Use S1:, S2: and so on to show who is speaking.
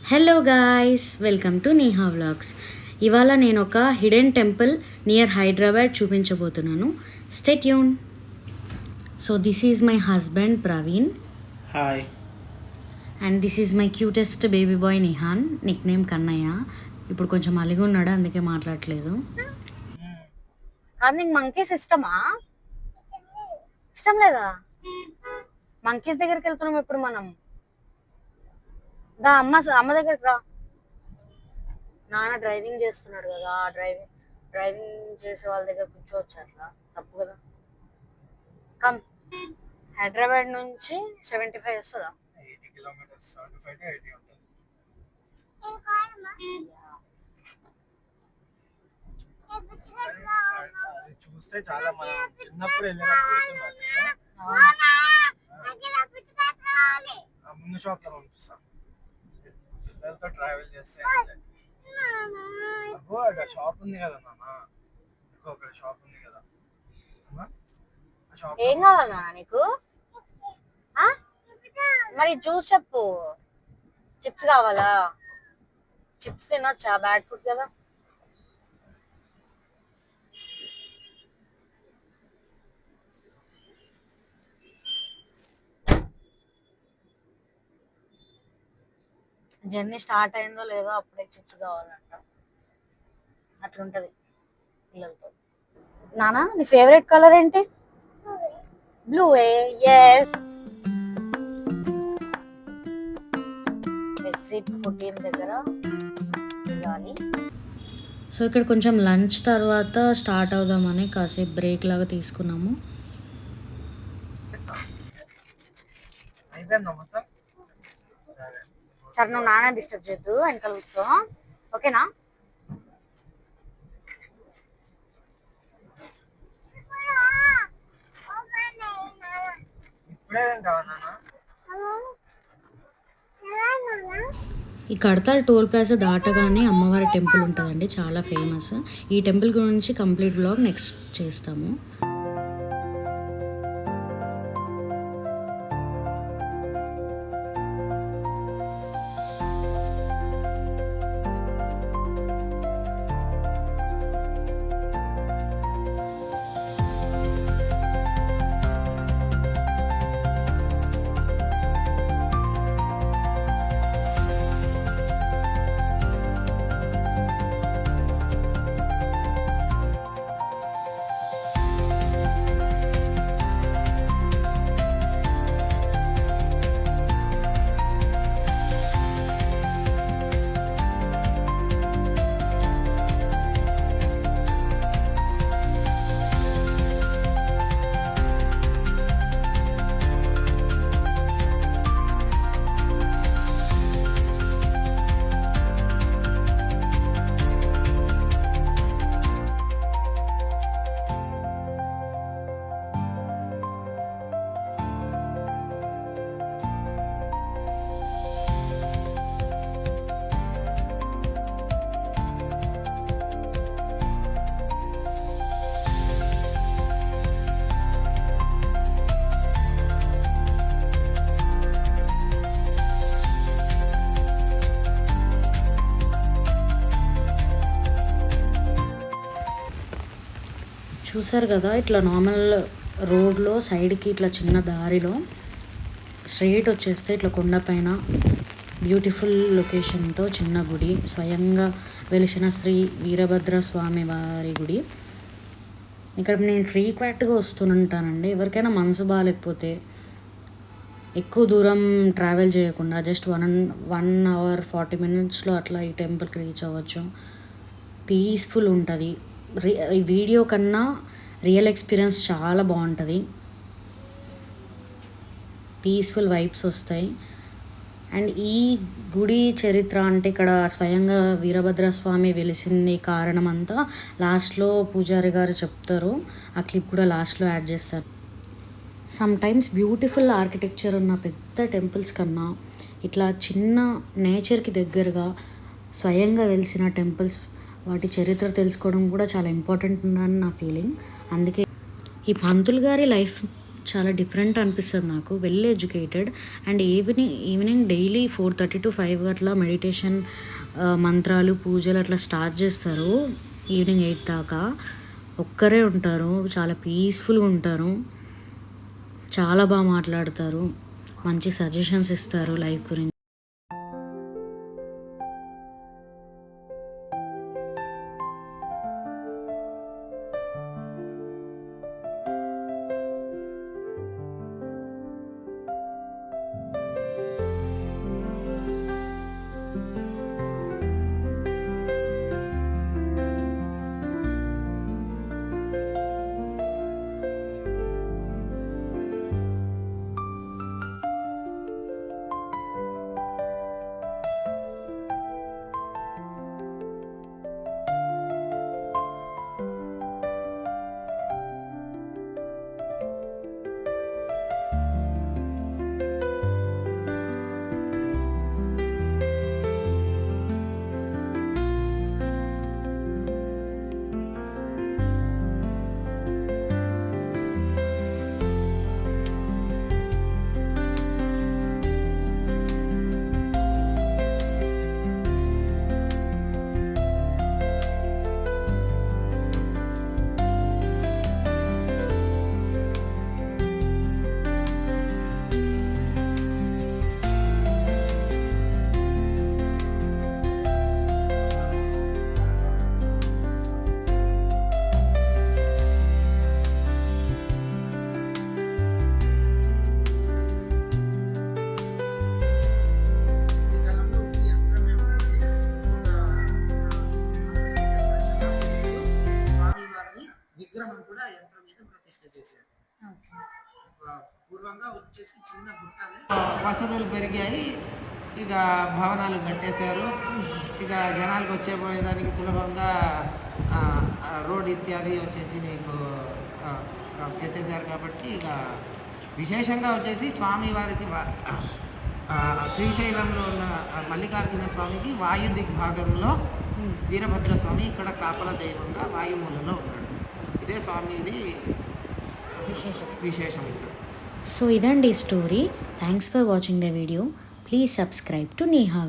S1: Hello guys, welcome to Neha vlogs. ఇవాళ నేను ఒక హిడెన్ టెంపుల్ నియర్ హైదరాబాద్ చూపించబోతున్నాను. Stay tune. So this is my husband Praveen.
S2: Hi.
S1: And this is my cutest baby boy Nihan, nickname Kannayya. ఇప్పుడు కొంచెం అలిగి ఉన్నాడు, అందుకే మాట్లాడట్లేదు. నీకు మంకీస్ ఇష్టమా? ఇష్టం లేదా? మంకీస్ దగ్గరికి వెళ్తున్నాం ఇప్పుడు మనం. దా అమ్మ దగ్గరికి రా. నాన్న డ్రైవింగ్ చేస్తున్నాడు కదా, డ్రైవింగ్ చేసే వాళ్ళ దగ్గర కూర్చోవచ్చు, అట్లా తప్పు కదా. కమ్. హైదరాబాద్ నుంచి 75 వస్తుందా?
S2: 80 కిలోమీటర్స్, 75 to 80 ఉంటుంది. అది చూస్తే చాలా మనం చిన్నప్పుడు వెళ్ళినప్పుడు ముందు షాప్ లో పంపిస్తాం పిల్లలతో ట్రావెల్ చేస్తే. అబ్బో అక్కడ షాప్ ఉంది కదా నాన్న, అక్కడ షాప్ ఉంది కదా.
S1: ఏం కావాలన్నా నీకు? మరి జ్యూస్ చెప్పు. చిప్స్ కావాలా? చిప్స్ తినొచ్చా? బ్యాడ్ ఫుడ్ కదా. జర్నీ స్టార్ట్ అయిందో లేదో అప్పుడే చిప్స్ కావాలంట. అట్లుంటది పిల్లలతో. నానా, నీ ఫేవరెట్ కలర్ ఏంటి? బ్లూ. ఎస్. ఎగ్జిట్ 14 దగ్గర దిగాలి. సో ఇక్కడ కొంచెం లంచ్ తర్వాత స్టార్ట్ అవుదామని కాసేపు బ్రేక్ లాగా తీసుకున్నాము. సరే, నువ్వు నాన్న డిస్టర్బ్ చేయొద్దు, వెనకాల కూర్చో, ఓకేనా? ఈ కడతాల్ టోల్ ప్లాజా దాటగానే అమ్మవారి టెంపుల్ ఉంటుందండి, చాలా ఫేమస్. ఈ టెంపుల్ గురించి కంప్లీట్ బ్లాగ్ నెక్స్ట్ చేస్తాము. చూసారు కదా, ఇట్లా నార్మల్ రోడ్లో సైడ్కి ఇట్లా చిన్న దారిలో స్ట్రైట్ వచ్చేస్తే ఇట్లా కొండపైన బ్యూటిఫుల్ లొకేషన్తో చిన్న గుడి, స్వయంగా వెలిసిన శ్రీ వీరభద్ర స్వామి వారి గుడి. ఇక్కడ నేను ఫ్రీక్వెంట్గా వస్తుంటానండి. ఎవరికైనా మనసు బాగాలేకపోతే ఎక్కువ దూరం ట్రావెల్ చేయకుండా జస్ట్ 1 hour 40 minutesలో అట్లా ఈ టెంపుల్కి రీచ్ అవ్వచ్చు. పీస్ఫుల్ ఉంటుంది. ఈ వీడియో కన్నా రియల్ ఎక్స్పీరియన్స్ చాలా బాగుంటుంది. పీస్ఫుల్ వైబ్స్ వస్తాయి. అండ్ ఈ గుడి చరిత్ర అంటే ఇక్కడ స్వయంగా వీరభద్ర స్వామి వెలిసింది కారణం అంతా లాస్ట్లో పూజారి గారు చెప్తారు. ఆ క్లిప్ కూడా లాస్ట్లో యాడ్ చేస్తారు. సమ్ టైమ్స్ బ్యూటిఫుల్ ఆర్కిటెక్చర్ ఉన్న పెద్ద టెంపుల్స్ కన్నా ఇట్లా చిన్న నేచర్కి దగ్గరగా స్వయంగా వెలిసిన టెంపుల్స్, వాటి చరిత్ర తెలుసుకోవడం కూడా చాలా ఇంపార్టెంట్ ఉందని నా ఫీలింగ్. అందుకే ఈ పంతులు గారి లైఫ్ చాలా డిఫరెంట్ అనిపిస్తుంది నాకు. Well educated. And evening daily 4:30 to 5 అట్లా మెడిటేషన్, మంత్రాలు, పూజలు అట్లా స్టార్ట్ చేస్తారు. ఈవినింగ్ 8 దాకా ఒక్కరే ఉంటారు. చాలా పీస్ఫుల్గా ఉంటారు. చాలా బాగా మాట్లాడతారు. మంచి సజెషన్స్ ఇస్తారు లైఫ్ గురించి.
S3: ఈ కాలంలో ఈ యంత్రం ఏమిటంటే స్వామివారిని విగ్రహం కూడా యంత్రం మీద ప్రతిష్ఠ చేశారు. పూర్వంగా వచ్చేసి చిన్న గుట్టనే వసతులు పెరిగాయి, ఇక భవనాలు కట్టేశారు. ఇక జనాలకు వచ్చేపోయేదానికి సులభంగా రోడ్ ఇత్యాది వచ్చేసి మీకు వేసేసారు. కాబట్టి ఇక విశేషంగా వచ్చేసి స్వామివారికి శ్రీశైలంలో ఉన్న మల్లికార్జున స్వామికి వాయు దిగ్భాగంలో వీరభద్ర స్వామి ఇక్కడ కాపల దైవంగా వాయుమూలలో ఉన్నాడు. ఇదే స్వామిది విశేషం ఇక్కడ.
S1: సో ఇదండి story. Thanks for watching the video. Please subscribe to Neha.